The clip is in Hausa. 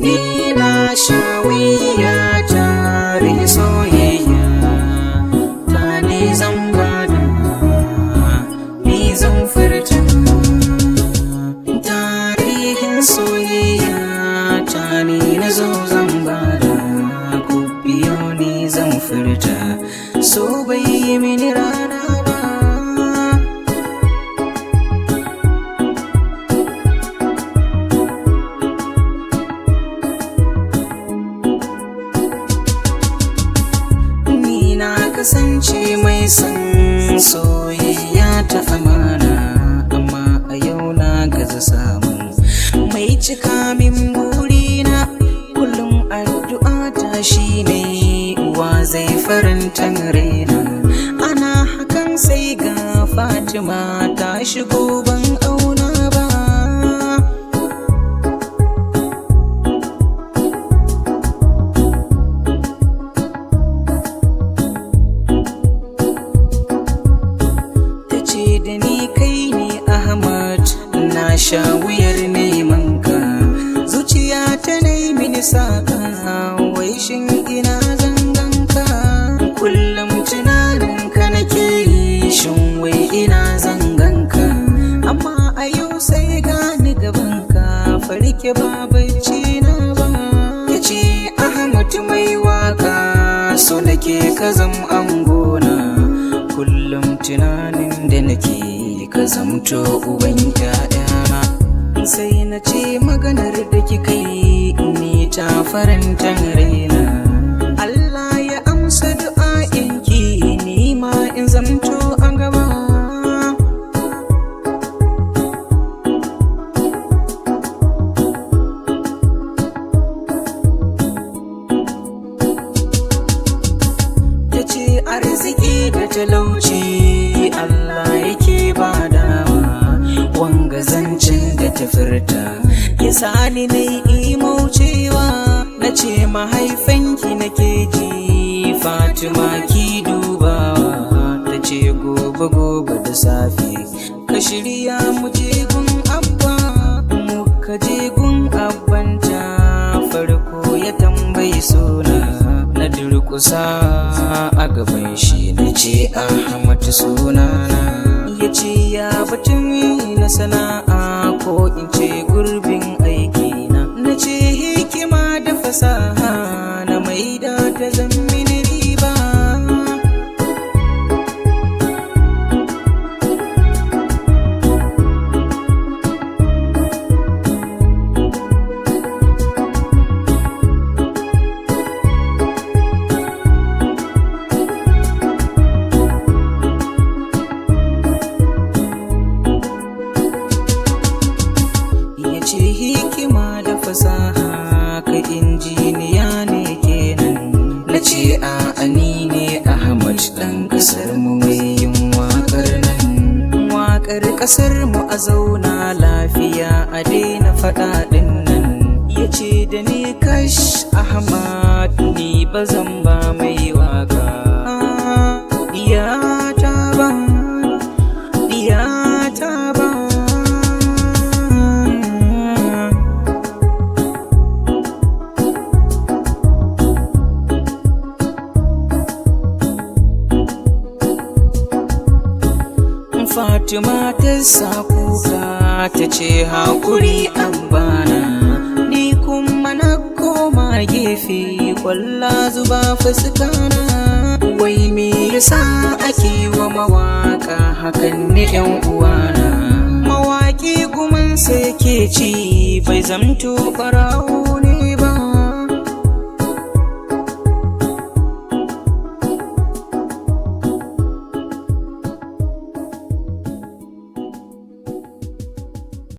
Ni na sha wuya tare soyayya ta ne zan bada, ni zan furta tarihin soyayya ta ne na zo zan bada, ku biyo ni zan furta so bai yi mini rana ba. Kasance mai son soyayya ta amana, amma a yau na gaza samun mai cika min burina. Kullum addu'a ta shine wa zai faranta raina. Ana hakan sai ga Fatima ta shigo ban auna ba. Da ni kai ne Ahmad, na sha wuyar neman ka, zuciya ta nai mini saka, wai shin ina zanganka. Kullum tunanin ka nake yi, shin wai ina zanganka. Amma a yau sai gani gaban ka, farke ba bacci na ba. Yace Ahmad mai waka, so nake ka zam angona. Kullum tunanin da nake ka zamto uban ƴaƴana. Sai na ce maganar da kika yi ni ta faranta raina. Allah ya amsa du'a'inki, ni ma in zamto a gaba. Tace arziki da talauci Allah yake badawa, wanga zancen da ta furta ya sani na yi imaucewa. Na ce mahaifanki nake ji Fatima ki dubawa. Ta ce gobe da safe ka shirya mu je gun abba. Muka je gun abbanta, farko ya tambayi suna. Na durkusa a gaban shi na ce Ahmad sunana. Ya ce ya batun na sana'a ko in ce gurbin aikina. Na ce hikima da fasaha na maida ta zammini riba. Hikima da fasaha ka injiniya ne kenan. Na ce a'a ni ne Ahmad ɗan ƙasar mu mai yin waƙar nan. Waƙar ƙasar mu a zauna lafiya a daina faɗa ɗin nan. Ya ce da ni kash Ahmad ni ba zan ba mai waƙa. Diyata ba, diyata ba. Fatima ta sa kuka ta ce haƙuri abbana. Ni kuma na koma gefe kwalla zuba fuskana. Wai me yasa ake wa mawaka hakan ne ƴan uwana? Mawaki guman sai ke ci bai zamto ɓarawo